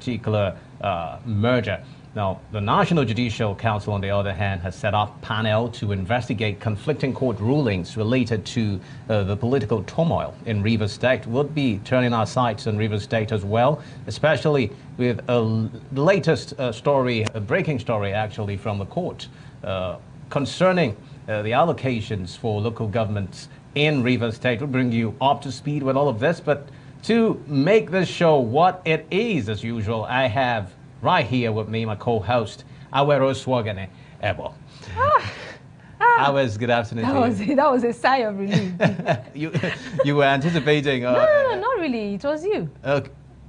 particular merger. Now, the National Judicial Council, on the other hand, has set up a panel to investigate conflicting court rulings related to the political turmoil in Rivers State. We'll be turning our sights on Rivers State as well, especially with the latest story, a breaking story actually from the court concerning the allocations for local governments in Rivers State. We'll bring you up to speed with all of this, but to make this show what it is, as usual, I have right here with me my co-host, Awero Swagane Ebo. Good afternoon to you. That was a sigh of relief. you were anticipating... No, not really. It was you.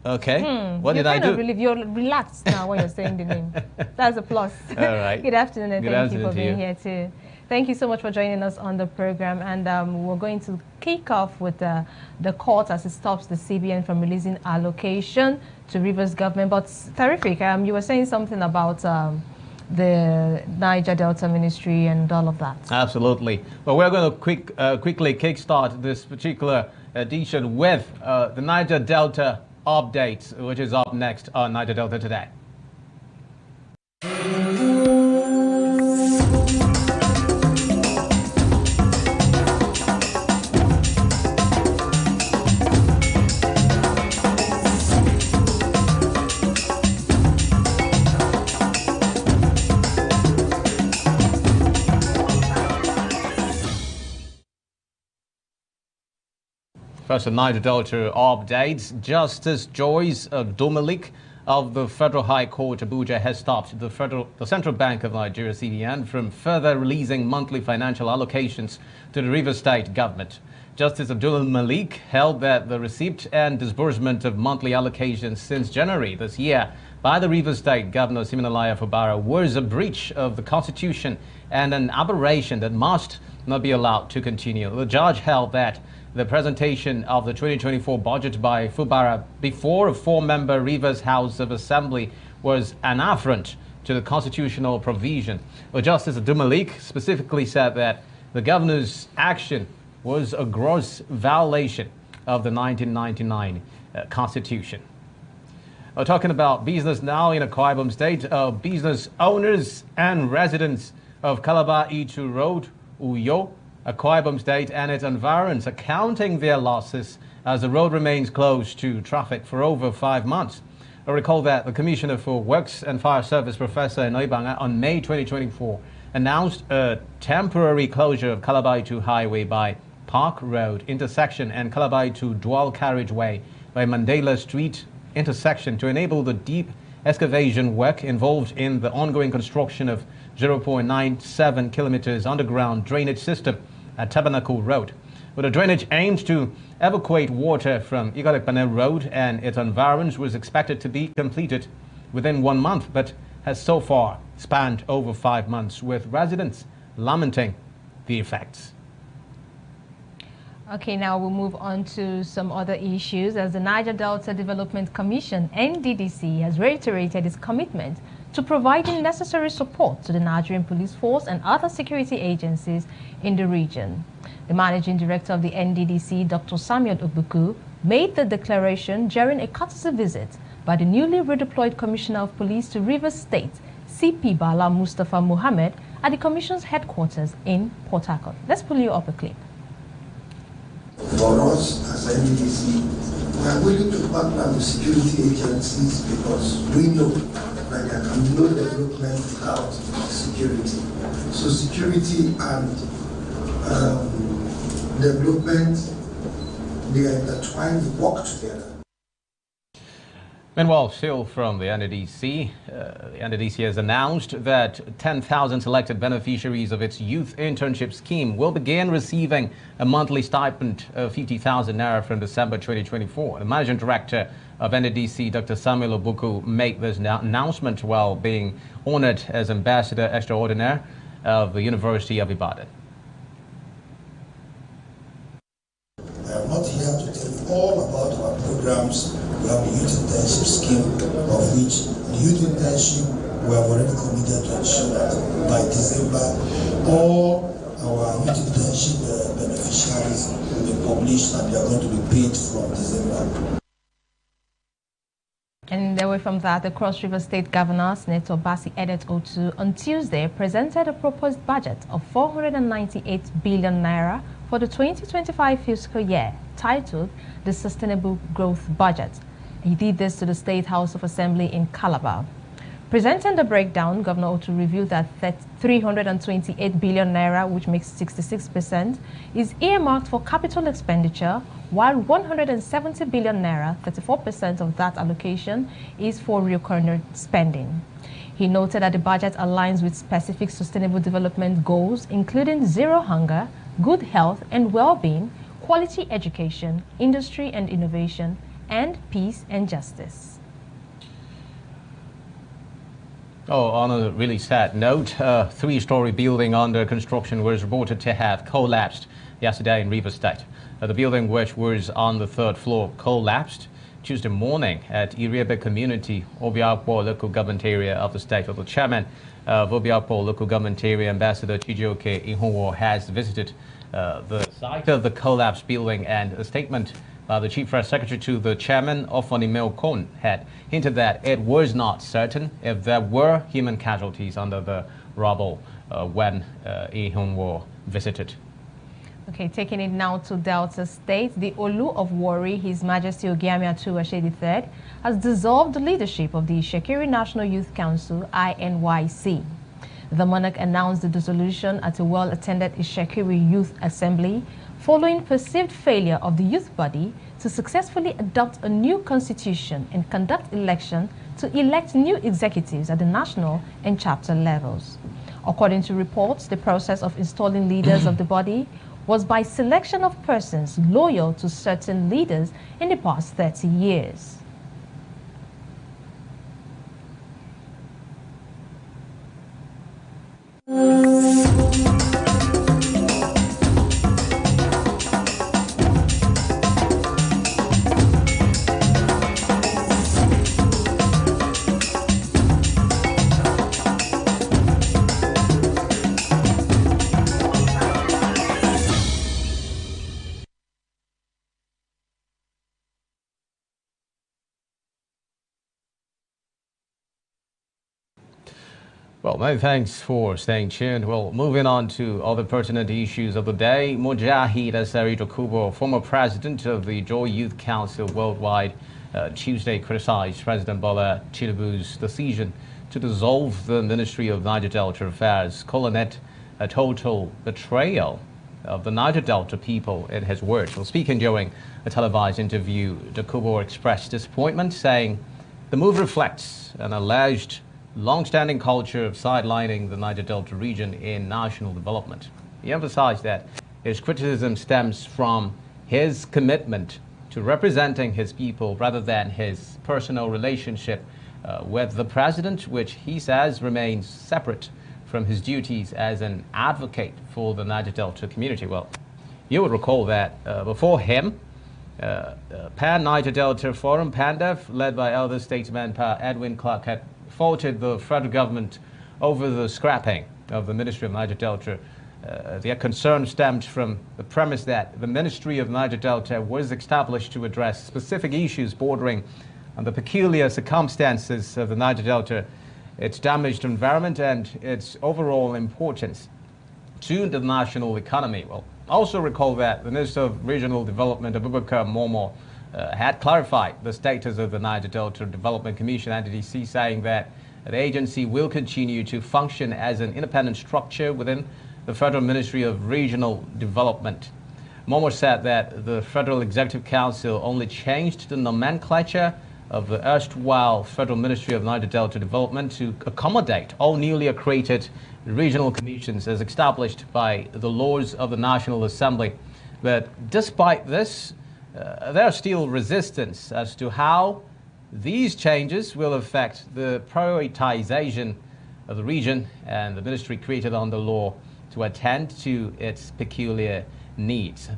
Okay. What did I do? You're relaxed now when you're saying the name. That's a plus. All right. Good afternoon, and thank you for being here too. Thank you so much for joining us on the program, and we're going to kick off with the court as it stops the CBN from releasing allocation to Rivers government. But terrific, you were saying something about the Niger Delta Ministry and all of that. Absolutely. Well, we're going to quickly kickstart this particular edition with the Niger Delta updates, which is up next on Niger Delta Today. First, the Niger Delta updates. Justice Joyce Domalik of the Federal High Court, Abuja, has stopped the Central Bank of Nigeria, CBN, from further releasing monthly financial allocations to the Rivers State government. Justice Abdul Malik held that the receipt and disbursement of monthly allocations since January this year by the Rivers State Governor Siminalaya Fubara was a breach of the Constitution and an aberration that must not be allowed to continue. The judge held that the presentation of the 2024 budget by Fubara before a four-member Rivers House of Assembly was an affront to the constitutional provision. Well, Justice Abdul-Malik specifically said that the governor's action was a gross violation of the 1999 Constitution. Talking about business now in Akwa Ibom State, business owners and residents of Calabar Itu Road, Uyo, Akwa Ibom State and its environs are counting their losses as the road remains closed to traffic for over 5 months. I recall that the Commissioner for Works and Fire Service, Professor Enoibanga, on May 2024 announced a temporary closure of Calabar Itu Highway by Park Road intersection and Calabar Itu dual carriageway by Mandela Street intersection to enable the deep excavation work involved in the ongoing construction of 0.97 kilometers underground drainage system at Tabernacle Road. Well, the drainage aims to evacuate water from Igalekpane Road and its environs was expected to be completed within 1 month, but has so far spanned over 5 months, with residents lamenting the effects. Okay, now we'll move on to some other issues, as the Niger Delta Development Commission, NDDC, has reiterated its commitment to providing necessary support to the Nigerian police force and other security agencies in the region. The managing director of the NDDC, Dr. Samuel Obuku, made the declaration during a courtesy visit by the newly redeployed Commissioner of Police to Rivers State, CP Bala Mustafa Mohammed, at the Commission's headquarters in Port Harcourt. Let's pull you up a clip. For us as NDDC, we are willing to partner with security agencies because we know that there can be no development without security. So security and development, they are intertwined, they work together. Meanwhile, still from the NDDC has announced that 10,000 selected beneficiaries of its youth internship scheme will begin receiving a monthly stipend of 50,000 naira from December 2024. The managing director of NDDC, Dr. Samuel Obuku, made this announcement while being honored as Ambassador Extraordinaire of the University of Ibadan. I am not here to tell you all about our programs. We have a youth internship scheme, of which the youth internship we have already committed to ensure that by December all our youth internship beneficiaries will be published and they are going to be paid from December. And away from that, the Cross River State Governor, Senator Basi Edet Otu, on Tuesday presented a proposed budget of 498 billion naira for the 2025 fiscal year, titled the Sustainable Growth Budget. He did this to the State House of Assembly in Calabar. Presenting the breakdown, Governor Otu revealed that 328 billion naira, which makes 66%, is earmarked for capital expenditure, while 170 billion naira, 34% of that allocation, is for recurrent spending. He noted that the budget aligns with specific sustainable development goals, including zero hunger, good health and well-being, quality education, industry and innovation, and peace and justice. Oh, on a really sad note, a three-story building under construction was reported to have collapsed yesterday in Rivers State. The building, which was on the third floor, collapsed Tuesday morning at Iriebe Community, Obiakpo local government area of the state. The chairman of Obiakpo local government area, Ambassador Chijioke Ihonwo, has visited the site of the collapsed building, and a statement by the Chief Press Secretary to the chairman, Ofonimel Kon, had hinted that it was not certain if there were human casualties under the rubble when Ihonwo visited. Okay, taking it now to Delta State, the Olu of Warri, His Majesty Ogiami Atuwashe III, has dissolved the leadership of the Ishekiri National Youth Council, INYC. The monarch announced the dissolution at a well-attended Ishekiri Youth Assembly following perceived failure of the youth body to successfully adopt a new constitution and conduct election to elect new executives at the national and chapter levels. According to reports, the process of installing leaders of the body was by selection of persons loyal to certain leaders in the past 30 years. Well, many thanks for staying tuned. Well, moving on to other pertinent issues of the day. Mujahid Asari Dokubo, former president of the Joy Youth Council Worldwide, Tuesday criticized President Bola Tinubu's decision to dissolve the Ministry of Niger Delta Affairs, calling it a total betrayal of the Niger Delta people, in his words. Well, speaking during a televised interview, Dokubo expressed disappointment, saying the move reflects an alleged long-standing culture of sidelining the Niger Delta region in national development. He emphasized that his criticism stems from his commitment to representing his people rather than his personal relationship with the president, which he says remains separate from his duties as an advocate for the Niger Delta community. Well, you would recall that before him, Pan-Niger Delta Forum, PANDEF, led by elder statesman Pa Edwin Clark, had faulted the federal government over the scrapping of the Ministry of Niger Delta. Their concern stemmed from the premise that the Ministry of Niger Delta was established to address specific issues bordering on the peculiar circumstances of the Niger Delta, its damaged environment, and its overall importance to the national economy. Well, also recall that the Minister of Regional Development, Abubakar Momo, had clarified the status of the Niger Delta Development Commission, NDDC, saying that the agency will continue to function as an independent structure within the Federal Ministry of Regional Development. Momo said that the Federal Executive Council only changed the nomenclature of the erstwhile Federal Ministry of Niger Delta Development to accommodate all newly created regional commissions as established by the laws of the National Assembly. But despite this, there are still resistance as to how these changes will affect the prioritization of the region and the ministry created under law to attend to its peculiar needs.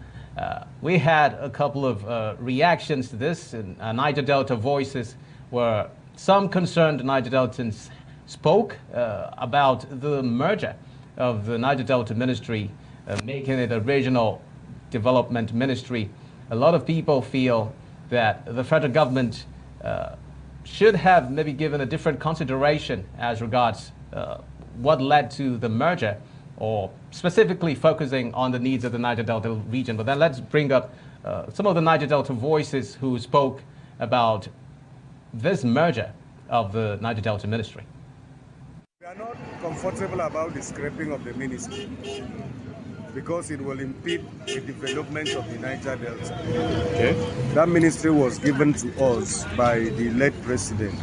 We had a couple of reactions to this in Niger Delta Voices, where some concerned Niger Deltans spoke about the merger of the Niger Delta Ministry, making it a regional development ministry. A lot of people feel that the federal government should have maybe given a different consideration as regards what led to the merger, or specifically focusing on the needs of the Niger Delta region. But then let's bring up some of the Niger Delta voices who spoke about this merger of the Niger Delta ministry. We are not comfortable about the scrapping of the ministry because it will impede the development of the Niger Delta. Okay. That ministry was given to us by the late president,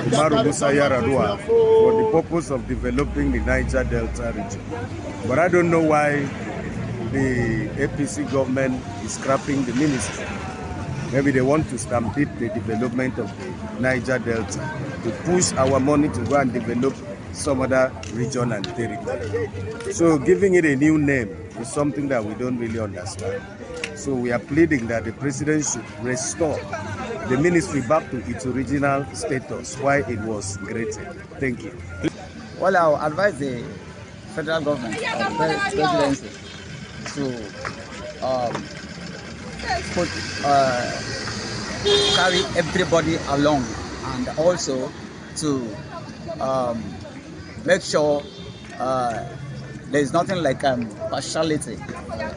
Umaru Musa Yar'Adua, for the purpose of developing the Niger Delta region. But I don't know why the APC government is scrapping the ministry. Maybe they want to stampede the development of the Niger Delta, to push our money to go and develop some other region and territory. So giving it a new name is something that we don't really understand. So we are pleading that the president should restore the ministry back to its original status, why it was created. Thank you. Well, I will advise the federal government, presidency, to carry everybody along, and also to make sure there is nothing like partiality,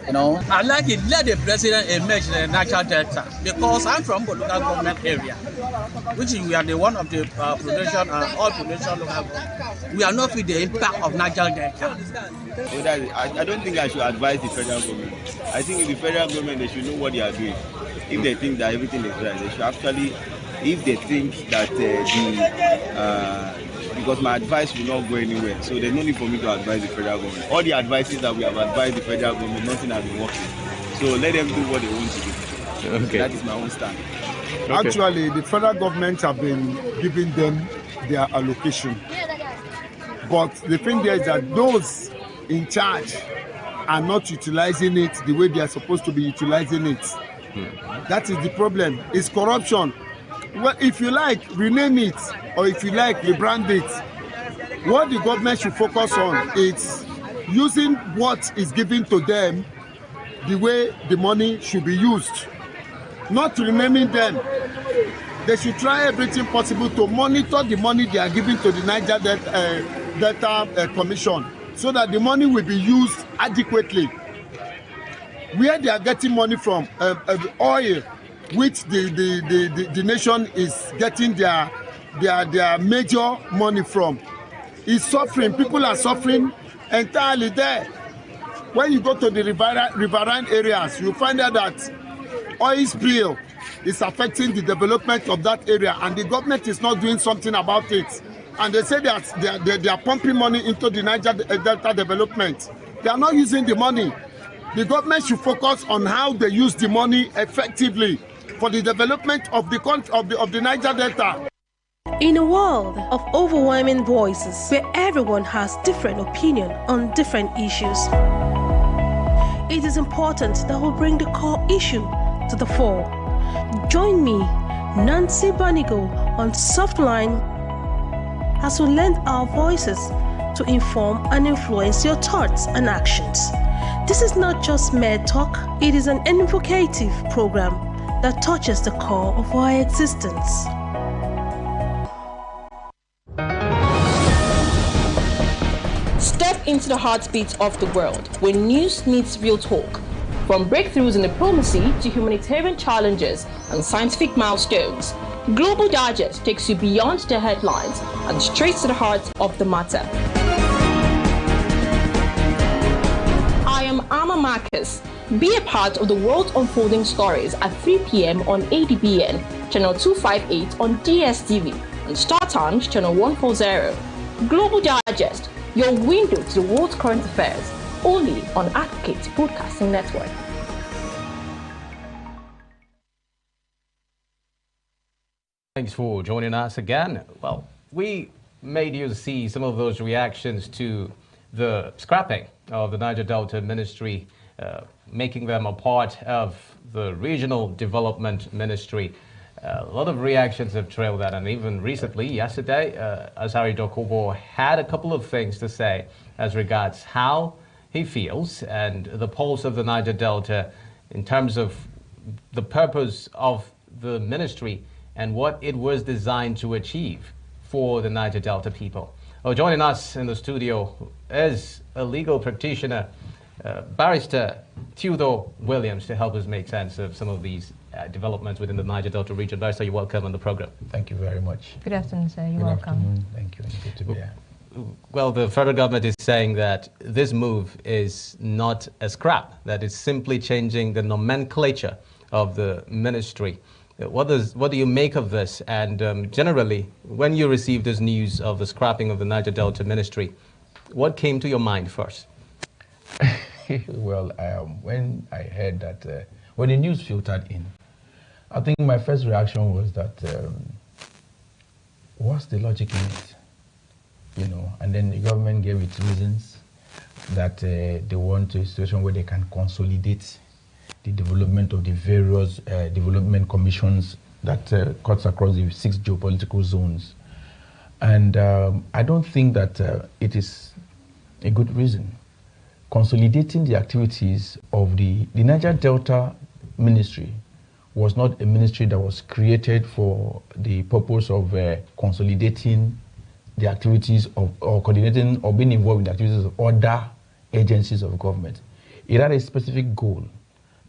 you know. I'd like it, let the president emerge in the Niger Delta, because I'm from the local government area, which we are the one of the production and all production local government. We are not with the impact of Niger Delta. I don't think I should advise the federal government. I think the federal government, they should know what they are doing. If they think that everything is right, they should actually, if they think that because my advice will not go anywhere, so there's no need for me to advise the federal government. All the advices that we have advised the federal government, nothing has been working. So let them do what they want to do. Okay. That is my own stand. Okay. Actually, the federal government have been giving them their allocation. But the thing there is that those in charge are not utilizing it the way they are supposed to be utilizing it. That is the problem. It's corruption. Well, if you like, rename it, or if you like, rebrand it. What the government should focus on is using what is given to them the way the money should be used, not renaming them. They should try everything possible to monitor the money they are giving to the Niger Delta Commission, so that the money will be used adequately. Where they are getting money from, oil, which the nation is getting their major money from, is suffering. People are suffering entirely there. When you go to the riverine areas, you find out that oil spill is affecting the development of that area, and the government is not doing something about it. And they say that they are pumping money into the Niger Delta development. They are not using the money. The government should focus on how they use the money effectively for the development of the Niger Delta. In a world of overwhelming voices where everyone has different opinion on different issues, it is important that we bring the core issue to the fore. Join me, Nancy Banigo, on Softline as we lend our voices to inform and influence your thoughts and actions. This is not just mere talk, it is an invocative program that touches the core of our existence. Step into the heartbeat of the world where news meets real talk. From breakthroughs in diplomacy to humanitarian challenges and scientific milestones, Global Digest takes you beyond the headlines and straight to the heart of the matter. I am Amma Marcus. Be a part of the world unfolding stories at 3 p.m. on ADBN, channel 258 on DSTV, and Star Times, channel 140. Global Digest, your window to the world's current affairs, only on Advocate Broadcasting Network. Thanks for joining us again. Well, we made you see some of those reactions to the scrapping of the Niger Delta Ministry, making them a part of the Regional Development Ministry. A lot of reactions have trailed that, and even recently, yesterday, Azari Dokubo had a couple of things to say as regards how he feels and the pulse of the Niger Delta in terms of the purpose of the ministry and what it was designed to achieve for the Niger Delta people. Well, joining us in the studio is a legal practitioner, Barrister Theodore Williams, to help us make sense of some of these developments within the Niger Delta region. Barrister, you're welcome on the program. Thank you very much. Good afternoon, sir. You're Good welcome. Afternoon. Thank you. Good to be here. Well, the federal government is saying that this move is not a scrap, that it's simply changing the nomenclature of the ministry. What do you make of this? And generally, when you received this news of the scrapping of the Niger Delta ministry, what came to your mind first? Well, when I heard that, when the news filtered in, I think my first reaction was that, what's the logic in it? You know, and then the government gave its reasons that they want a situation where they can consolidate the development of the various development commissions that cuts across the 6 geopolitical zones. And I don't think that it is a good reason. Consolidating the activities of the Niger Delta Ministry was not a ministry that was created for the purpose of consolidating the activities of, or coordinating or being involved in the activities of other agencies of government. It had a specific goal.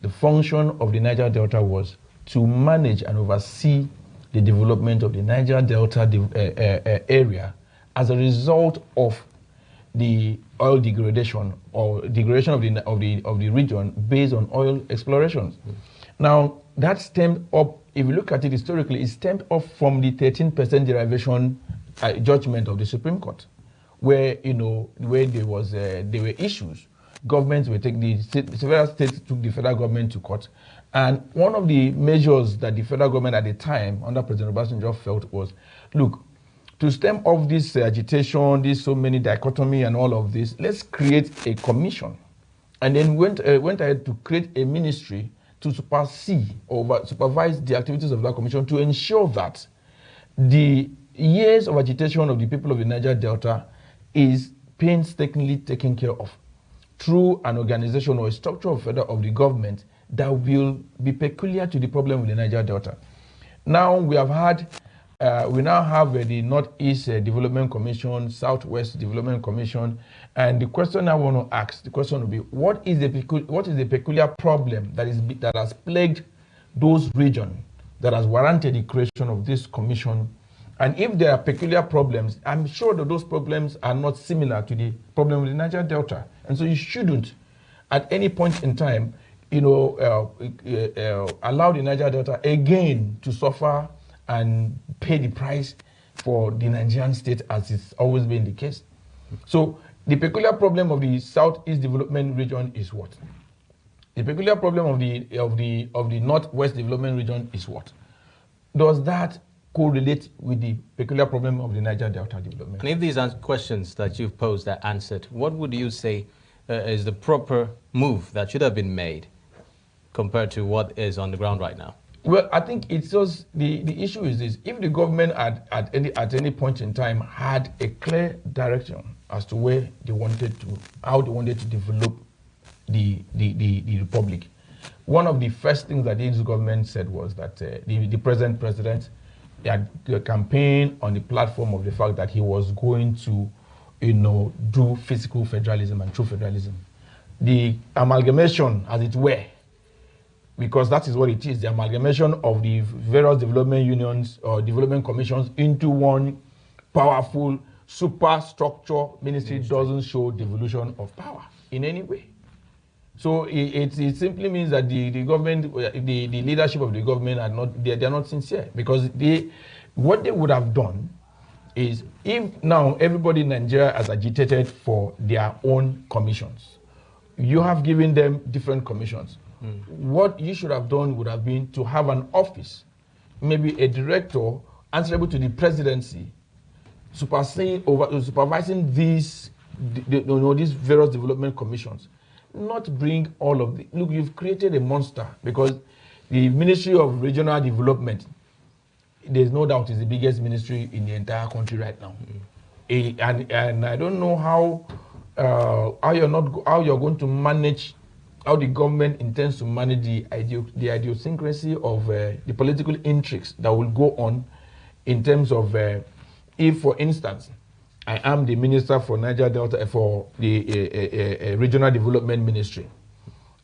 The function of the Niger Delta was to manage and oversee the development of the Niger Delta area as a result of the oil degradation or degradation of the region based on oil explorations. Now that stemmed up, if you look at it historically, it stemmed up from the 13% derivation judgment of the Supreme Court, where where there were issues. Governments were taking several states took the federal government to court, and one of the measures that the federal government at the time under President Obasanjo felt was, look, to stem off this agitation, this so many dichotomy and all of this, let's create a commission, and then went ahead to create a ministry to supervise the activities of that commission to ensure that the years of agitation of the people of the Niger Delta is painstakingly taken care of through an organization or a structure of the government that will be peculiar to the problem of the Niger Delta. Now we have had, we now have the Northeast Development Commission, Southwest Development Commission, and the question I want to ask, the question will be, what is the peculiar problem that has plagued those regions that has warranted the creation of this commission? And if there are peculiar problems, I'm sure that those problems are not similar to the problem with the Niger Delta. And so you shouldn't, at any point in time, allow the Niger Delta again to suffer and pay the price for the Nigerian state, as it's always been the case. So the peculiar problem of the Southeast Development Region is what? The peculiar problem of the Northwest Development Region is what? Does that correlate with the peculiar problem of the Niger Delta development? And if these questions that you've posed are answered, what would you say is the proper move that should have been made compared to what is on the ground right now? Well, I think it's just the issue is this: if the government at any point in time had a clear direction as to where they wanted to, how they wanted to develop the republic, one of the first things that this government said was that the present president had a campaign on the platform of the fact that he was going to, do physical federalism and true federalism. The amalgamation, as it were, because that is what it is, the amalgamation of the various development unions or development commissions into one powerful superstructure ministry doesn't show devolution of power in any way. So it simply means that the government, the leadership of the government are not, they're not sincere, because what they would have done is, if now everybody in Nigeria has agitated for their own commissions, you have given them different commissions. What you should have done would have been to have an office, maybe a director answerable to the presidency, supervising these various development commissions. Not bring all of the, look, you've created a monster, because the Ministry of Regional Development, there's no doubt, is the biggest ministry in the entire country right now. And I don't know how you're going to manage how the government intends to manage the idiosyncrasy of the political intrigues that will go on in terms of if, for instance, I am the minister for Niger Delta for the Regional Development Ministry,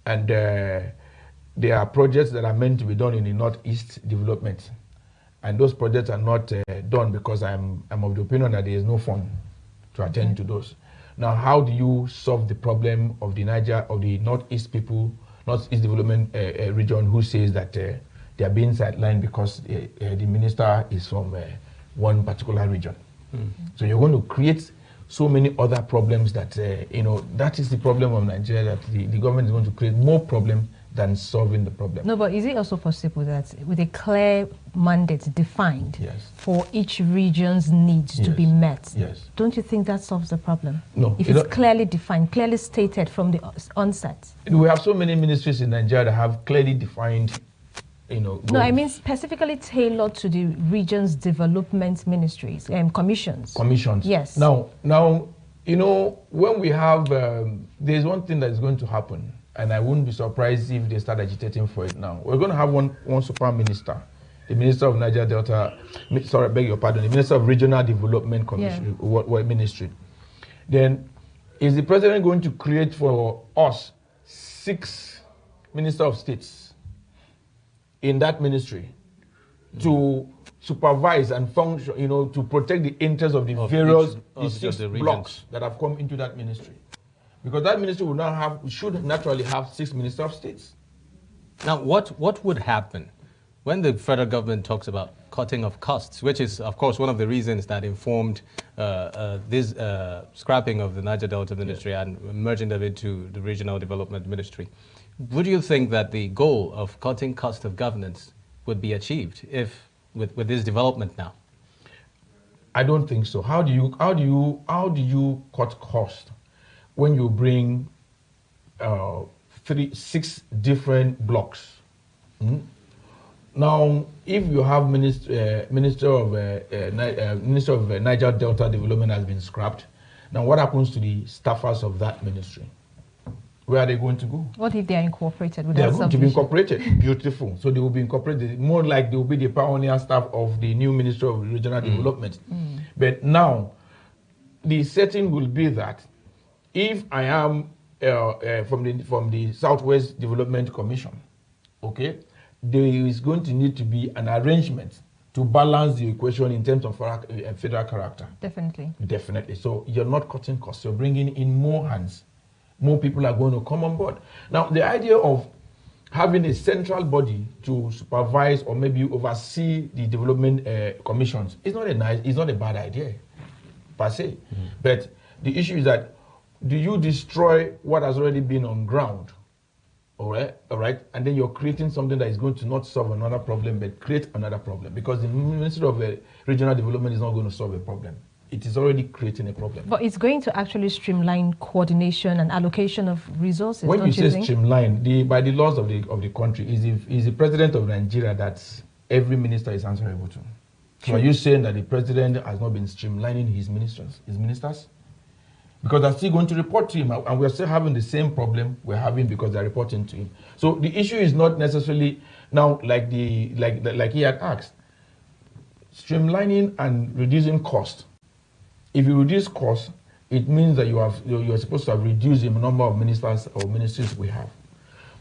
and there are projects that are meant to be done in the Northeast development, and those projects are not done because I'm of the opinion that there is no fund to attend to those. Now, how do you solve the problem of the Northeast people, Northeast development region, who says that they are being sidelined because the minister is from one particular region? So you're going to create so many other problems that, that is the problem of Nigeria, that the government is going to create more problems than solving the problem. No, but is it also possible that with a clear mandate defined for each region's needs to be met, don't you think that solves the problem? No. If it's clearly defined, clearly stated from the onset. We have so many ministries in Nigeria that have clearly defined goals. No, I mean specifically tailored to the region's development ministries and commissions. Commissions. Yes. Now, when we have, there's one thing that is going to happen, and I wouldn't be surprised if they start agitating for it now. We're going to have one super minister, the Minister of Niger Delta, sorry, I beg your pardon, the Minister of Regional Development Commission, Ministry. Then, is the president going to create for us 6 Minister of States in that ministry to supervise and function, to protect the interests of the various blocks that have come into that ministry? Because that ministry should naturally have 6 Minister of States. Now, what would happen when the federal government talks about cutting of costs, which is, of course, one of the reasons that informed this scrapping of the Niger Delta Ministry and merging them into the Regional Development Ministry? Would you think that the goal of cutting cost of governance would be achieved with this development now? I don't think so. How do you cut cost when you bring 6 different blocks? Now, if you have Minister of Niger Delta Development has been scrapped, now what happens to the staffers of that ministry? Where are they going to go? What if they are incorporated with They are going to be incorporated. Beautiful. So they will be incorporated. More like they will be the pioneer staff of the new Ministry of Regional Development. But now, the setting will be that if I am from the Southwest Development Commission, okay, there is going to need to be an arrangement to balance the equation in terms of federal character. Definitely. Definitely. So you're not cutting costs. You're bringing in more hands. More people are going to come on board. Now, the idea of having a central body to supervise or maybe oversee the development commissions is not a bad idea, per se. But the issue is that, do you destroy what has already been on ground? All right, and then you're creating something that is going to not solve another problem, but create another problem, because the Ministry of Regional Development is not going to solve a problem. It is already creating a problem. But it's going to actually streamline coordination and allocation of resources. When you say streamline, by the laws of the country, is the president of Nigeria that every minister is answerable to. So are you saying that the president has not been streamlining his ministers? Because they're still going to report to him, and we're still having the same problem we're having because they're reporting to him. So the issue is not necessarily now like he had asked, streamlining and reducing cost. If you reduce cost, it means that you're supposed to have reduced the number of ministers or ministries we have.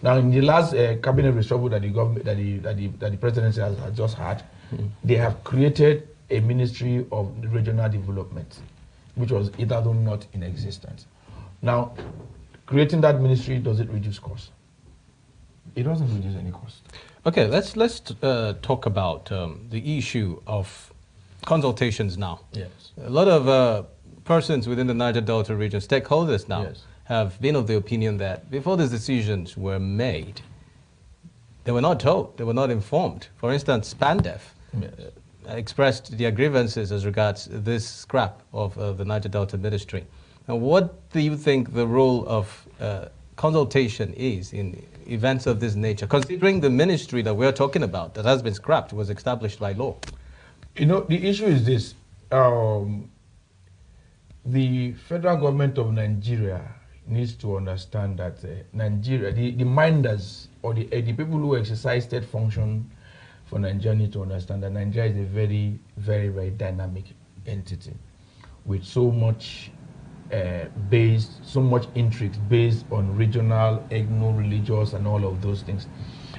Now, in the last cabinet reshuffle that the government, that the presidency has just had, they have created a ministry of regional development, which was hitherto not in existence. Now, creating that ministry, does it reduce cost? It doesn't reduce any cost. Okay, let's talk about the issue of consultations now. Yes. A lot of persons within the Niger Delta region, stakeholders now, have been of the opinion that before these decisions were made, they were not told, they were not informed. For instance, SPANDEF expressed their grievances as regards this scrap of the Niger Delta Ministry. Now, what do you think the role of consultation is in events of this nature, considering the ministry that we're talking about that has been scrapped was established by law? You know, the issue is this. The federal government of Nigeria needs to understand that Nigeria, the minders or the people who exercise state function for Nigeria need to understand that Nigeria is a very, very, very dynamic entity with so much so much intrigues based on regional, ethno-religious, and all of those things.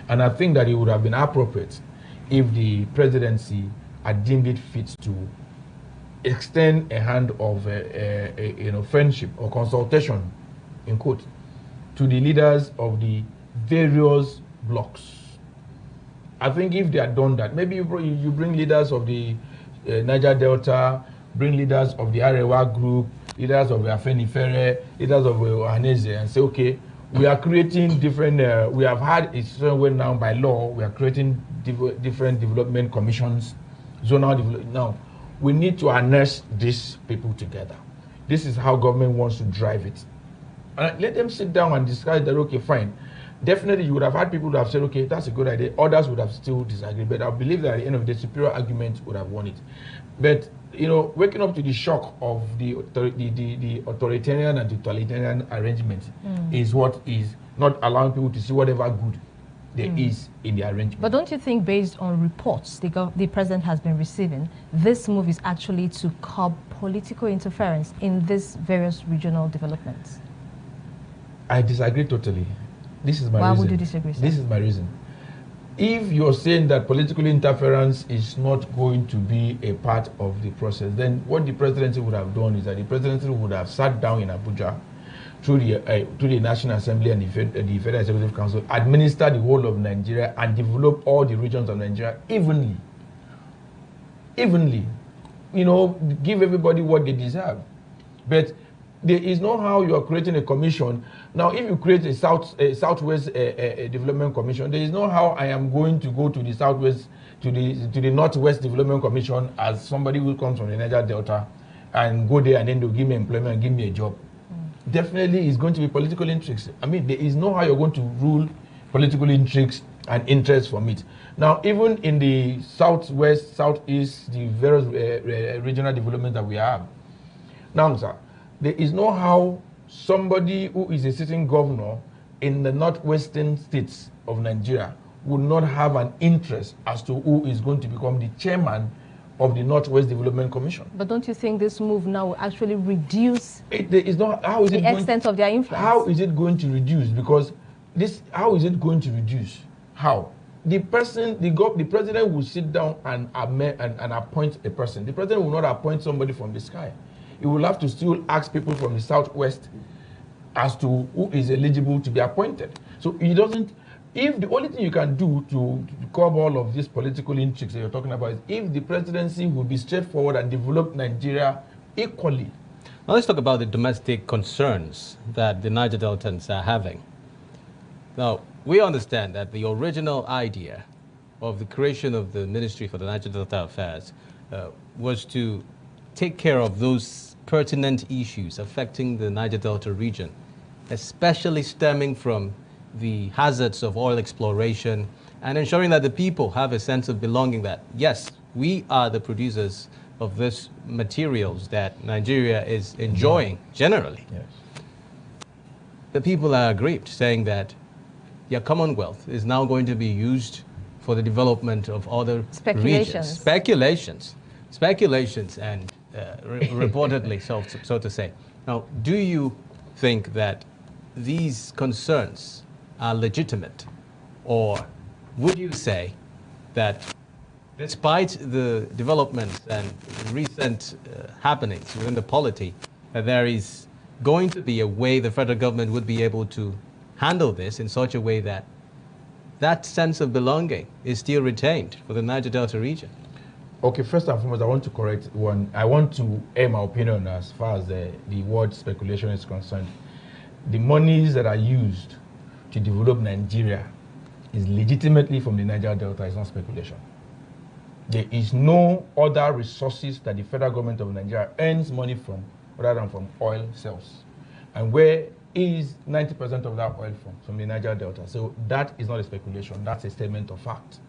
And I think that it would have been appropriate if the presidency had deemed it fit to extend a hand of friendship or consultation, in quote, to the leaders of the various blocks. I think if they had done that, maybe you bring leaders of the Niger Delta, bring leaders of the Arewa group, leaders of the Afenifere, leaders of Ohanese, and say, okay, we are creating different, we have had a certain way now by law, we are creating different development commissions, zonal development. Now, we need to harness these people together. This is how government wants to drive it. And let them sit down and discuss that, okay, fine. Definitely, you would have had people who have said, okay, that's a good idea. Others would have still disagreed. But I believe that at the end of the day, superior argument would have won it. But, waking up to the shock of the authoritarian and totalitarian arrangement is what is not allowing people to see whatever good there is in the arrangement. But don't you think, based on reports the president has been receiving, this move is actually to curb political interference in these various regional developments? I disagree totally. This is my reason. Why would you disagree, sir? This is my reason. If you're saying that political interference is not going to be a part of the process, then what the presidency would have done is that the presidency would have sat down in Abuja through the National Assembly and the Federal Executive Council, administer the whole of Nigeria and develop all the regions of Nigeria evenly. Evenly. Give everybody what they deserve. But there is no how you are creating a commission. Now, if you create a Southwest Development Commission, there is no how I am going to go to the Southwest, to the Northwest Development Commission as somebody who comes from the Niger Delta and go there and then they'll give me employment and give me a job. Definitely, it's going to be political intrigues. I mean, there is no how you're going to rule political intrigues and interests from it. Now, even in the Southwest, Southeast, the various regional development that we have. Now, sir, there is no how somebody who is a sitting governor in the northwestern states of Nigeria would not have an interest as to who is going to become the chairman of the Northwest Development Commission. But don't you think this move now will actually reduce the extent of their influence? How is it going to reduce? Because how is it going to reduce? How? The president will sit down and appoint a person. The president will not appoint somebody from the sky. He will have to still ask people from the Southwest as to who is eligible to be appointed. So he doesn't. If the only thing you can do to curb all of these political intrigues that you're talking about is if the presidency would be straightforward and develop Nigeria equally. Now let's talk about the domestic concerns that the Niger Deltans are having. Now, we understand that the original idea of the creation of the Ministry for the Niger Delta Affairs was to take care of those pertinent issues affecting the Niger Delta region, especially stemming from the hazards of oil exploration and ensuring that the people have a sense of belonging that, yes, we are the producers of these materials that Nigeria is enjoying generally. Yes. The people are aggrieved, saying that their commonwealth is now going to be used for the development of other regions. Speculations and reportedly, so to say. Now, do you think that these concerns are legitimate, or would you say that despite the developments and recent happenings within the polity, that there is going to be a way the federal government would be able to handle this in such a way that that sense of belonging is still retained for the Niger Delta region? Okay, first and foremost, I want to correct one. I want to air my opinion as far as the word speculation is concerned. The monies that are used to develop Nigeria is legitimately from the Niger Delta. It's not speculation. There is no other resources that the federal government of Nigeria earns money from rather than from oil sales. And where is 90% of that oil from the Niger Delta? So that is not a speculation. That's a statement of fact.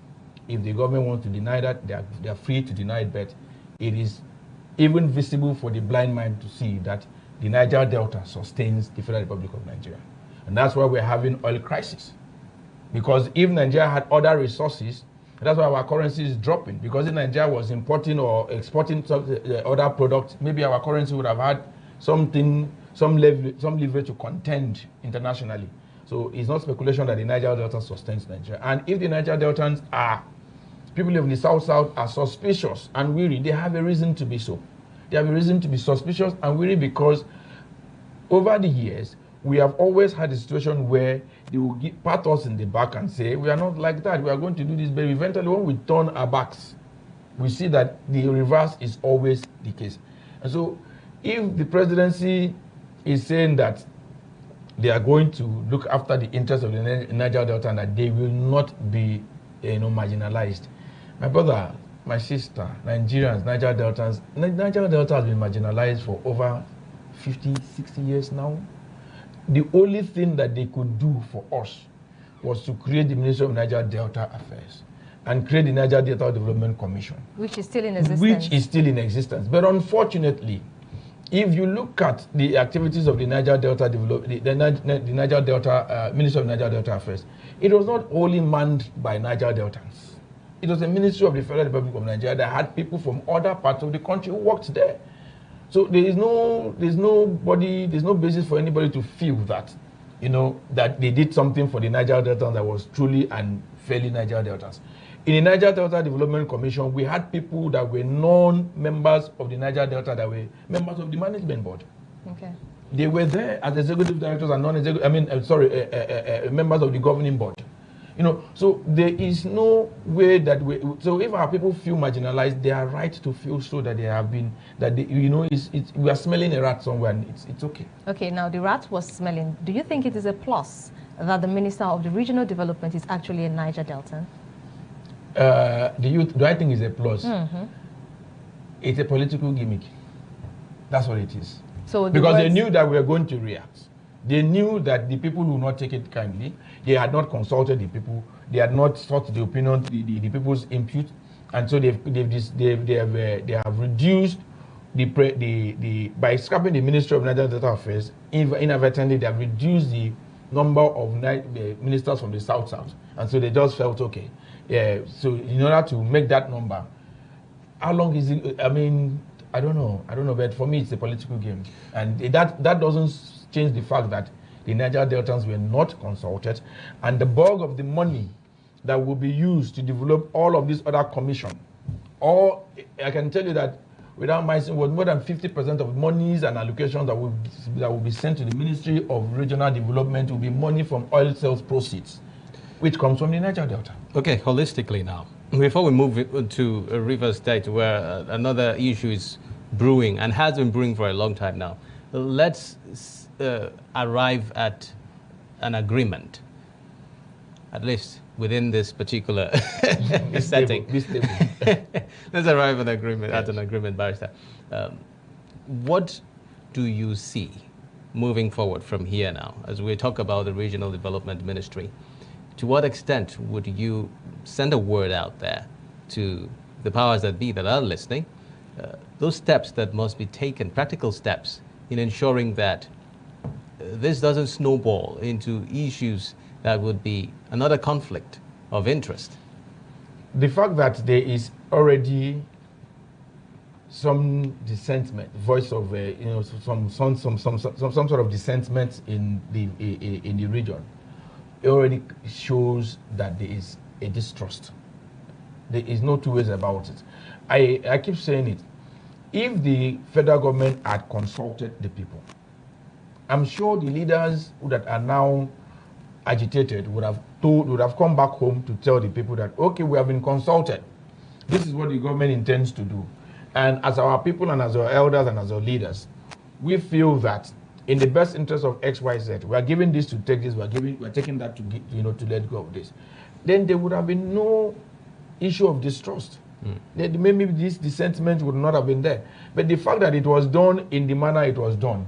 If the government wants to deny that, they are free to deny it, but it is even visible for the blind man to see that the Niger Delta sustains the Federal Republic of Nigeria. And that's why we're having oil crisis. Because if Nigeria had other resources, that's why our currency is dropping. Because if Nigeria was importing or exporting some other products, maybe our currency would have had some leverage to contend internationally. So it's not speculation that the Niger Delta sustains Nigeria. And if the Niger Deltans are, people of the South are suspicious and weary, they have a reason to be so. They have a reason to be suspicious and weary because over the years, we have always had a situation where they will pat us in the back and say, we are not like that, we are going to do this, but eventually when we turn our backs, we see that the reverse is always the case. And so if the presidency is saying that they are going to look after the interests of the Niger Delta and that they will not be marginalized, my brother, my sister, Nigerians, Niger Delta has been marginalized for over 50, 60 years now. The only thing that they could do for us was to create the Ministry of Niger Delta Affairs and create the Niger Delta Development Commission. Which is still in existence. But unfortunately, if you look at the activities of the Niger Delta the Niger Delta Ministry of Niger Delta Affairs, it was not only manned by Niger Deltans. It was a ministry of the Federal Republic of Nigeria that had people from other parts of the country who worked there. So there's no basis for anybody to feel that, that they did something for the Niger Deltans that was truly and fairly Niger Deltans. In the Niger Delta Development Commission, we had people that were non-members of the Niger Delta that were members of the management board. Okay. They were there as executive directors and non-executive, members of the governing board. So there is no way that so if our people feel marginalized, they are right to feel so that they have been, we are smelling a rat somewhere and it's okay. Okay, now the rat was smelling. Do you think it is a plus that the Minister of the Regional Development is actually a Niger Delta? Do I think it's a plus? Mm-hmm. It's a political gimmick. That's what it is. So because they knew that we were going to react. They knew that the people would not take it kindly. They had not consulted the people. They had not sought the opinion, the people's input, and so they have reduced by scrapping the Ministry of Niger Delta Affairs. Inadvertently, they have reduced the number of ministers from the South, and so they just felt okay. Yeah. So in order to make that number, how long is it? I mean, I don't know, but for me, it's a political game, and that doesn't change the fact that the Niger Deltans were not consulted, and the bulk of the money that will be used to develop all of these other commissions, I can tell you that without my saying, more than 50% of monies and allocations that will be sent to the Ministry of Regional Development will be money from oil sales proceeds, which comes from the Niger Delta. Okay, holistically now, before we move to Rivers State, where another issue is brewing and has been brewing for a long time now, let's arrive at an agreement, at least within this particular setting. Let's arrive at an agreement, Barrister. What do you see moving forward from here now, as we talk about the Regional Development Ministry? To what extent would you send a word out there to the powers that be that are listening, those steps that must be taken, practical steps, in ensuring that this doesn't snowball into issues that would be another conflict of interest? The fact that there is already some dissentment, voice of some sort of dissentment in the region, it already shows that there is a distrust. There is no two ways about it. I keep saying it. If the federal government had consulted the people, I'm sure the leaders that are now agitated would have come back home to tell the people that, okay, we have been consulted. This is what the government intends to do. And as our people and as our elders and as our leaders, we feel that in the best interest of XYZ, we are giving this to take this, we are taking that to let go of this. Then there would have been no issue of distrust. Maybe this dissentiment would not have been there. But the fact that it was done in the manner it was done,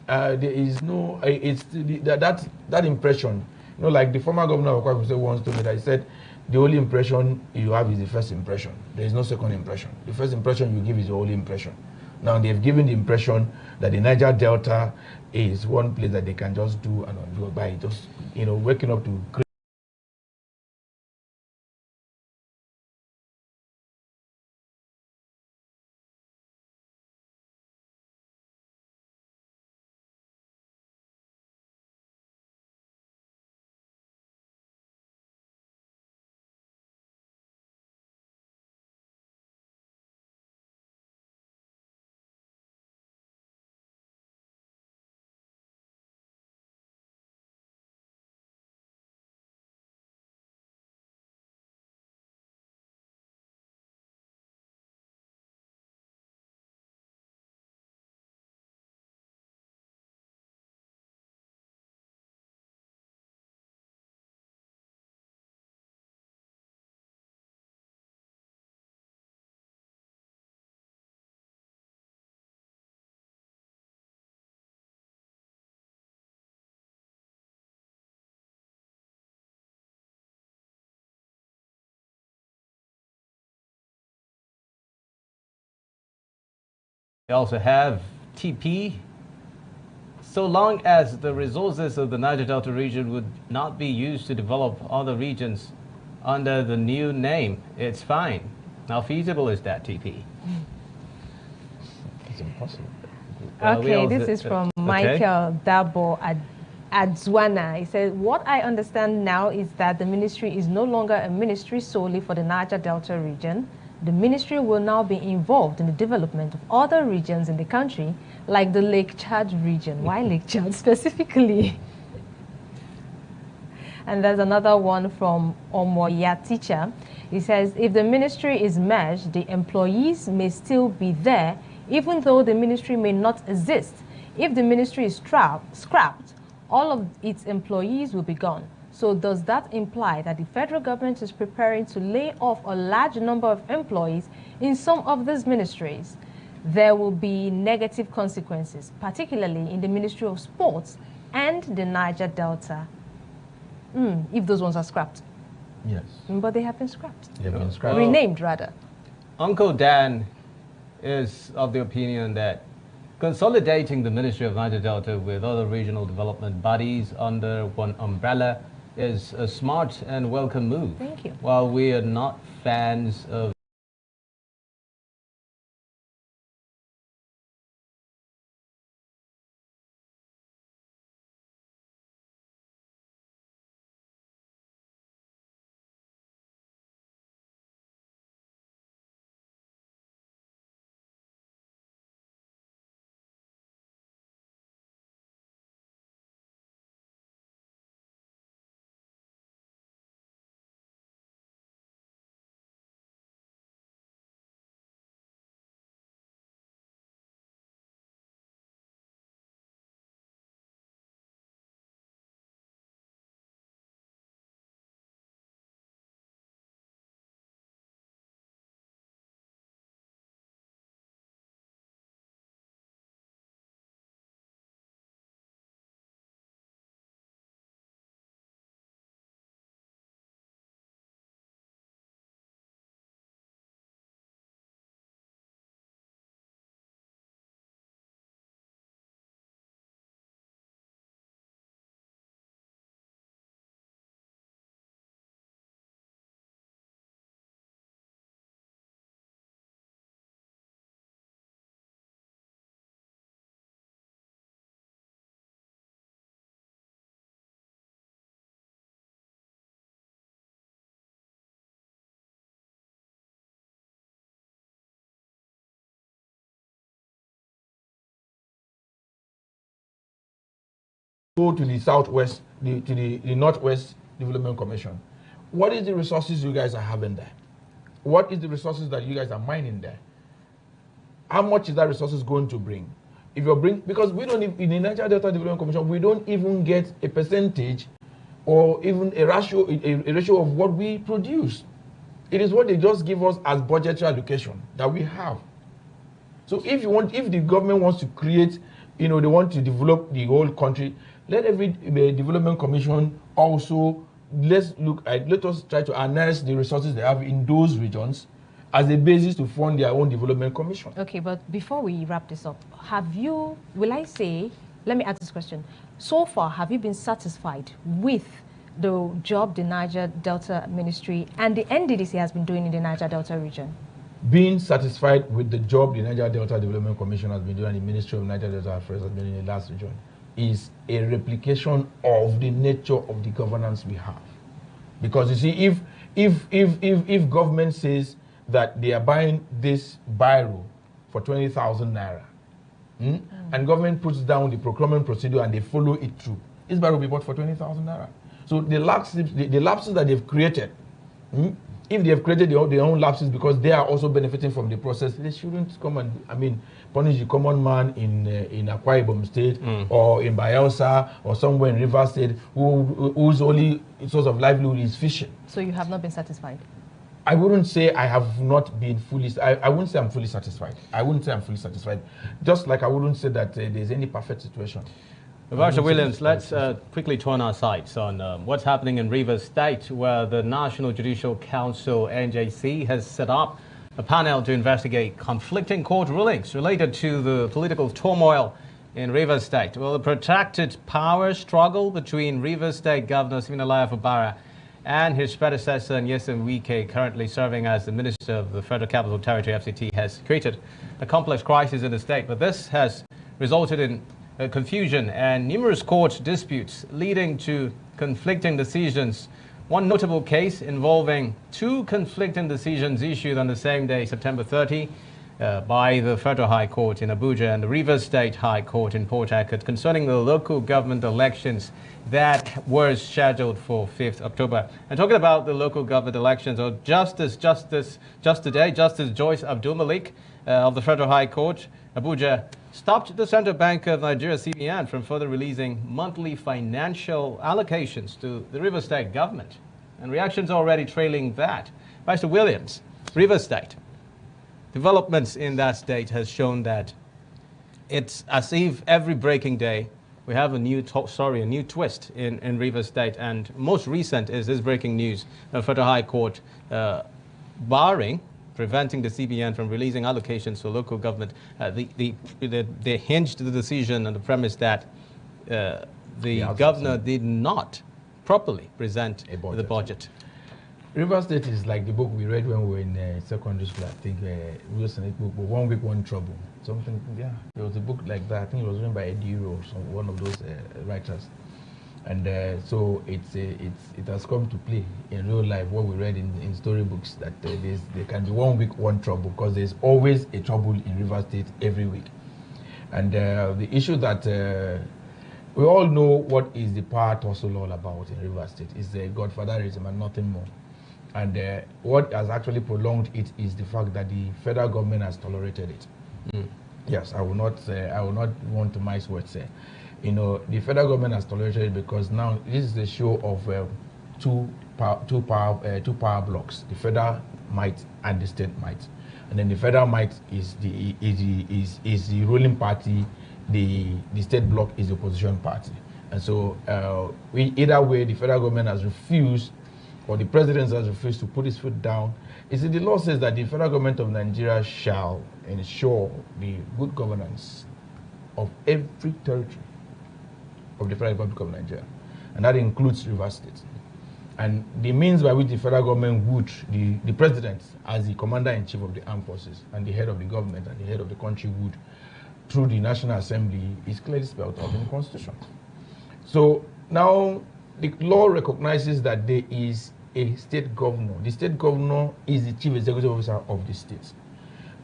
there is no, that impression, like the former governor of Kwara State once told me, that he said, the only impression you have is the first impression. There is no second impression. The first impression you give is the only impression. Now they've given the impression that the Niger Delta is one place that they can just do and undo by just, waking up to create. We also have TP. So long as the resources of the Niger Delta region would not be used to develop other regions under the new name, it's fine. How feasible is that, TP? It's impossible. Okay, this is from Michael Dabo Adzwana. He says, what I understand now is that the ministry is no longer a ministry solely for the Niger Delta region. The ministry will now be involved in the development of other regions in the country, like the Lake Chad region. Why Lake Chad specifically? And there's another one from Omoya Teacher. He says, if the ministry is merged, the employees may still be there, even though the ministry may not exist. If the ministry is scrapped, all of its employees will be gone. So does that imply that the federal government is preparing to lay off a large number of employees in some of these ministries? There will be negative consequences, particularly in the Ministry of Sports and the Niger Delta, if those ones are scrapped. Yes. But they have been scrapped. They have been scrapped. Renamed, rather. Uncle Dan is of the opinion that consolidating the Ministry of Niger Delta with other regional development bodies under one umbrella is a smart and welcome move. Thank you. While we are not fans of go to the southwest, to the Northwest Development Commission. What is the resources you guys are having there? What is the resources that you guys are mining there? How much is that resources going to bring? If you bring, because we don't, in the Niger Delta Development Commission, we don't even get a percentage or even a ratio of what we produce. It is what they just give us as budgetary allocation that we have. So if the government wants to create, they want to develop the whole country, let every development commission also, let us try to harness the resources they have in those regions as a basis to fund their own development commission. Okay, but before we wrap this up, let me ask this question. So far, have you been satisfied with the job the Niger Delta Ministry and the NDDC has been doing in the Niger Delta region? Being satisfied with the job the Niger Delta Development Commission has been doing and the Ministry of Niger Delta Affairs has been doing in the last region is a replication of the nature of the governance we have. Because you see, if government says that they are buying this biro for 20,000 naira, and government puts down the procurement procedure and they follow it through, this biro will be bought for 20,000 naira. So the lapses that they've created, if they have created their own lapses because they are also benefiting from the process, they shouldn't come and, punish the common man in Akwa Ibom State or in Bayelsa or somewhere in River State whose only source of livelihood is fishing. So you have not been satisfied? I wouldn't say I have not been fully, I wouldn't say I'm fully satisfied. I wouldn't say I'm fully satisfied. Just like I wouldn't say that there's any perfect situation. Mr. Williams, let's quickly turn our sights on what's happening in Rivers State, where the National Judicial Council, NJC, has set up a panel to investigate conflicting court rulings related to the political turmoil in Rivers State. Well, the protracted power struggle between Rivers State Governor Siminalayi Fubara and his predecessor, Nyesom Wike, currently serving as the Minister of the Federal Capital Territory, FCT, has created a complex crisis in the state. But this has resulted in confusion and numerous court disputes leading to conflicting decisions. One notable case involving two conflicting decisions issued on the same day, September 30, by the Federal High Court in Abuja and the Rivers State High Court in Port Harcourt concerning the local government elections that were scheduled for 5th October. And talking about the local government elections, just today, Justice Joyce Abdul-Malik of the Federal High Court, Abuja, stopped the Central Bank of Nigeria, CBN, from further releasing monthly financial allocations to the Rivers State government. And reactions are already trailing that. Mr. Williams, Rivers State. Developments in that state has shown that it's as if every breaking day we have a new twist in Rivers State. And most recent is this breaking news: the Federal High Court preventing the CBN from releasing allocations to local government. They hinged the decision on the premise that the governor did not properly present the budget. River State is like the book we read when we were in secondary school. I think Wilson, it book, 1 Week, 1 Trouble. Something, yeah. There was a book like that. I think it was written by Eddie or one of those writers. And so it has come to play in real life what we read in storybooks, that there can be 1 week, 1 trouble, because there's always a trouble in River State every week. And the issue that we all know what is the power tussle all about in River State is the godfatherism and nothing more. And what has actually prolonged it is the fact that the federal government has tolerated it. Yes, I will not want to mince words there. You know, the federal government has tolerated it because now this is a show of two power blocks: the federal might and the state might. And then the federal might is the ruling party, the state bloc is the opposition party. And so either way, the federal government has refused, or the president has refused to put his foot down. You see, the law says that the federal government of Nigeria shall ensure the good governance of every territory of the Federal Republic of Nigeria, and that includes Rivers State. And the means by which the federal government would, the president as the commander-in-chief of the armed forces and the head of the government and the head of the country would, through the National Assembly, is clearly spelled out in the Constitution. So now the law recognizes that there is a state governor. The state governor is the chief executive officer of the state.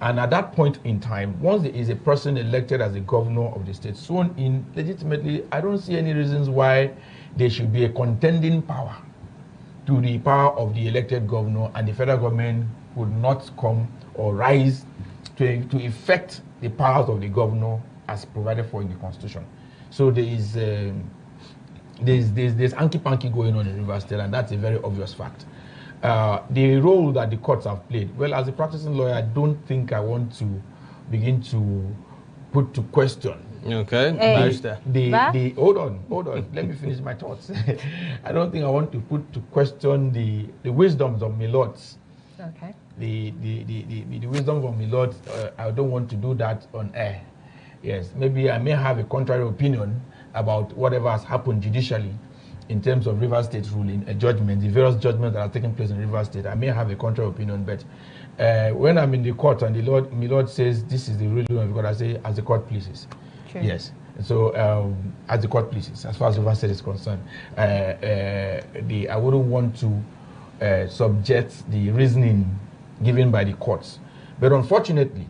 And at that point in time, once there is a person elected as the governor of the state, sworn in legitimately, I don't see any reasons why there should be a contending power to the power of the elected governor, and the federal government would not come or rise to effect the powers of the governor as provided for in the Constitution. So there's hanky-panky going on in Rivers State, and that's a very obvious fact. The role that the courts have played, well, as a practicing lawyer, I don't think I want to begin to put to question. Okay. Hold on. Let me finish my thoughts. I don't think I want to put to question the wisdoms of my lords Okay. The wisdom from the Lord, I don't want to do that on air. Yes, maybe I may have a contrary opinion about whatever has happened judicially in terms of River State ruling, a judgment, the various judgments that are taking place in River State. I may have a contrary opinion, but when I'm in the court and my Lord says this is the ruling of God, I say as the court pleases. True. Yes. So as the court pleases, as far as River State is concerned, I wouldn't want to subject the reasoning given by the courts. But unfortunately,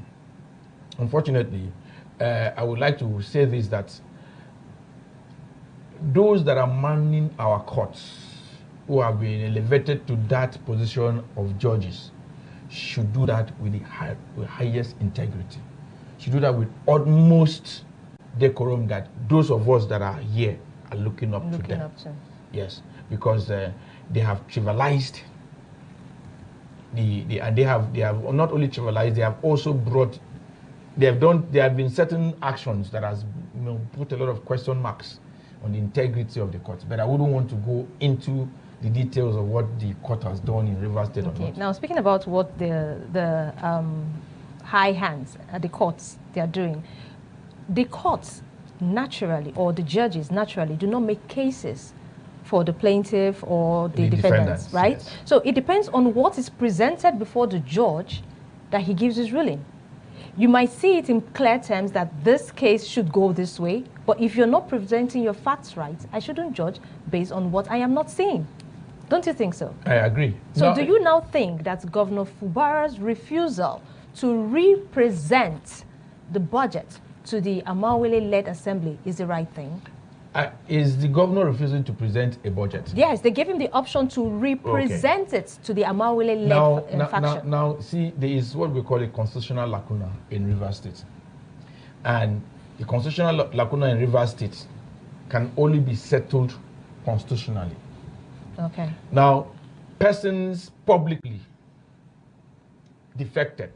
I would like to say this, that those that are manning our courts, who have been elevated to that position of judges, should do that with the highest integrity. Should do that with utmost decorum, that those of us that are here are looking up to them. Yes, because they have trivialized and they have not only trivialized, they have also brought, there have been certain actions that has put a lot of question marks on the integrity of the court. But I wouldn't want to go into the details of what the court has done in River State. Okay. Now, speaking about what the high hands at the courts they are doing, the courts naturally, or the judges naturally, do not make cases for the plaintiff or the defendants, right? Yes. So it depends on what is presented before the judge that he gives his ruling. You might see it in clear terms that this case should go this way, but if you're not presenting your facts right, I shouldn't judge based on what I am not seeing. Don't you think so? I agree. So do you now think that Governor Fubara's refusal to represent the budget to the Amawele-led assembly is the right thing? Is the governor refusing to present a budget? Yes, they gave him the option to represent it to the Amawele-led faction. Now, see, there is what we call a constitutional lacuna in River State. And the constitutional lacuna in River State can only be settled constitutionally. Okay. Now, persons publicly defected.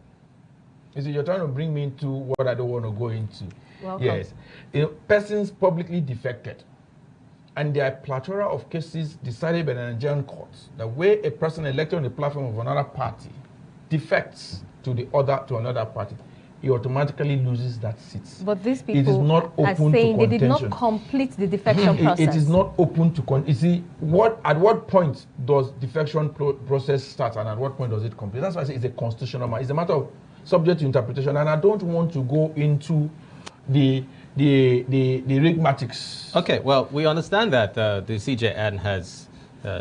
You see, you're trying to bring me into what I don't want to go into. Welcome. Yes. Persons publicly defected. And there are a plethora of cases decided by the Nigerian courts that where a person elected on the platform of another party defects to another party, he automatically loses that seat. But these people it is not open are saying to they did not complete the defection process. It is not open to you see, at what point does defection process start and at what point does it complete? That's why I say it's a constitutional matter. It's a matter of subject to interpretation, and I don't want to go into the arithmetics. Okay, well, we understand that the CJN has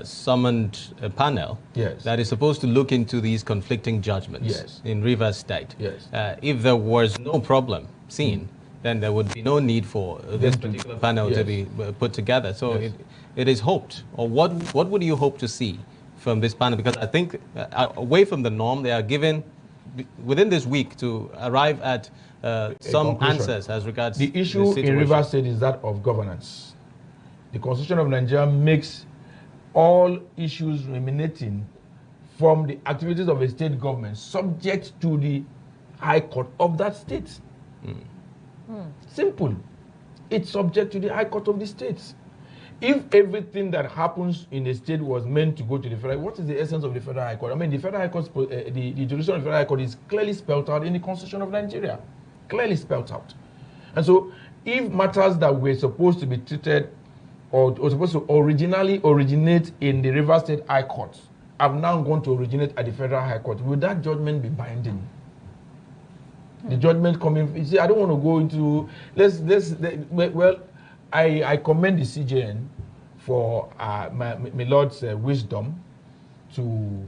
summoned a panel that is supposed to look into these conflicting judgments in River State. Yes. If there was no problem seen, then there would be no need for this particular panel to be put together. So it is hoped, or what would you hope to see from this panel? Because I think away from the norm, they are given within this week to arrive at some answers as regards the issue in River State is that of governance. The Constitution of Nigeria makes all issues emanating from the activities of a state government subject to the High Court of that state. Simple. It's subject to the High Court of the states. If everything that happens in a state was meant to go to the federal, what is the essence of the Federal High Court? I mean, the Federal High Court, the jurisdiction of the Federal High Court is clearly spelled out in the Constitution of Nigeria. Clearly spelled out. And so, if matters that were supposed to be treated or supposed to originally originate in the River State High Court have now gone to originate at the Federal High Court, will that judgment be binding? The judgment coming, you see, I don't want to go into, I commend the CJN for my Lord's wisdom to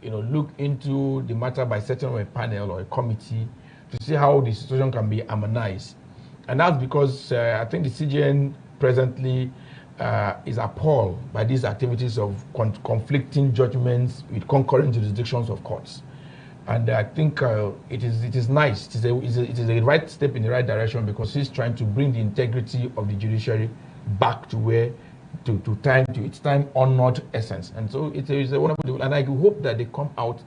look into the matter by setting a panel or a committee to see how the situation can be harmonized. And that's because I think the CJN presently is appalled by these activities of conflicting judgments with concurrent jurisdictions of courts. And I think it is nice. It is a right step in the right direction because he's trying to bring the integrity of the judiciary back to where to its time-honored essence. And so it is a wonderful deal. And I hope that they come out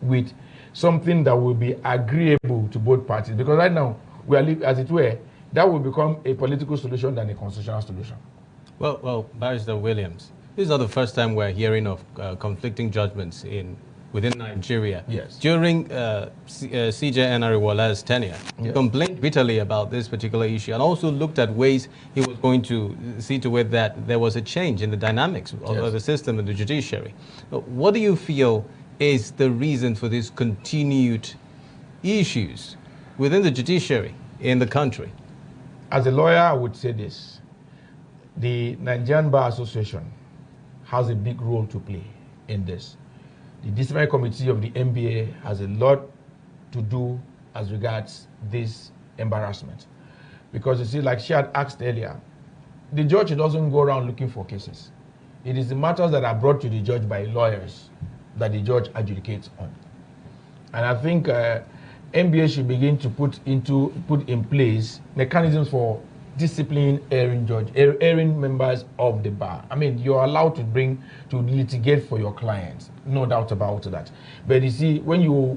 with something that will be agreeable to both parties. Because right now, we are, as it were, that will become a political solution than a constitutional solution. Well, Barrister Williams, This is not the first time we're hearing of conflicting judgments within Nigeria. Yes. During CJ Enariwola's tenure, he complained bitterly about this particular issue and also looked at ways he was going to see to it that there was a change in the dynamics of the system and the judiciary. What do you feel is the reason for these continued issues within the judiciary in the country? As a lawyer, I would say this. The Nigerian Bar Association has a big role to play in this. The disciplinary committee of the NBA has a lot to do as regards this embarrassment. Because you see, like she had asked earlier, the judge doesn't go around looking for cases. It is the matters that are brought to the judge by lawyers that the judge adjudicates on. And I think NBA should begin to put in place mechanisms for discipline erring members of the bar. I mean, you're allowed to litigate for your clients, no doubt about that. But you see, when your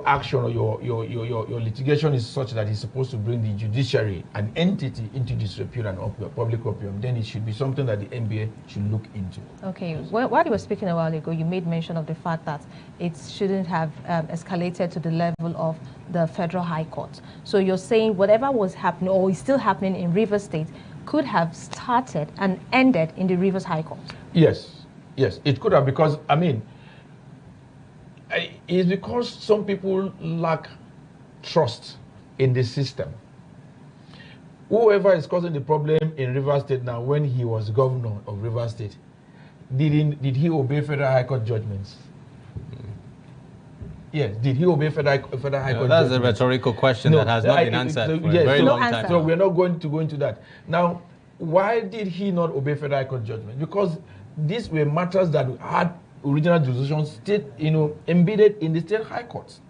action or your litigation is such that it's supposed to bring the judiciary, an entity, into disrepute and public opium, then it should be something that the NBA should look into. Okay. While you were speaking a while ago, you made mention of the fact that it shouldn't have escalated to the level of the Federal High Court. So you're saying whatever was happening or is still happening in Rivers State could have started and ended in the Rivers High Court? Yes, it could have, because, I mean, it's because some people lack trust in the system. Whoever is causing the problem in Rivers State now, when he was governor of Rivers State, did he obey Federal High Court judgments? Yes, did he obey Federal High Court judgments? That's a rhetorical question that has not been answered for a very long time. So we're not going to go into that. Now, why did he not obey Federal High Court judgment? Because these were matters that had original jurisdiction state, embedded in the state high courts.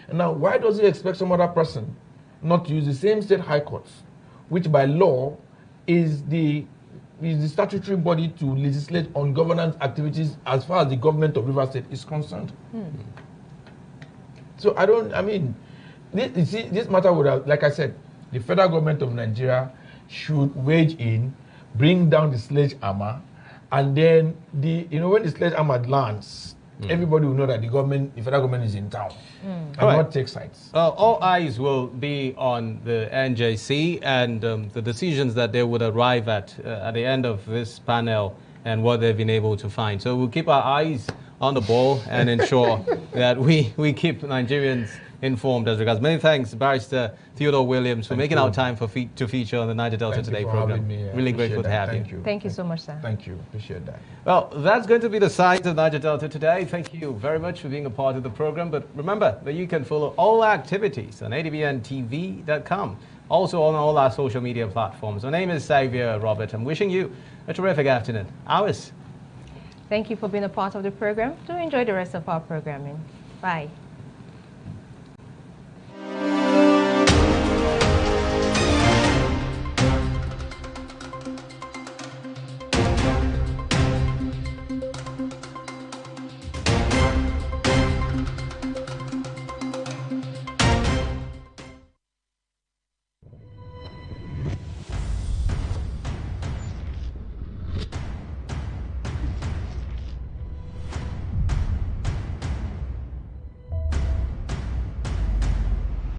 And now, why does he expect some other person not to use the same state high courts, which by law is the statutory body to legislate on governance activities as far as the government of Rivers State is concerned? So this matter would have, like I said, the federal government of Nigeria should wage in, bring down the sledgehammer, and then when the sledgehammer lands, everybody will know that the federal government is in town and not take sides. All eyes will be on the NJC and the decisions that they would arrive at the end of this panel and what they've been able to find. So we'll keep our eyes on the ball and ensure that we keep Nigerians informed as regards. Many thanks, Barrister Theodore Williams, for making our time to feature on the Niger Delta Today program. Really grateful to have you. Thank you so much, sir. Thank you. Appreciate that. Well, that's going to be the signs of Niger Delta Today. Thank you very much for being a part of the program. But remember that you can follow all our activities on adbntv.com. Also on all our social media platforms. My name is Xavier Robert. I'm wishing you a terrific afternoon. Ours. Thank you for being a part of the program. Do enjoy the rest of our programming. Bye.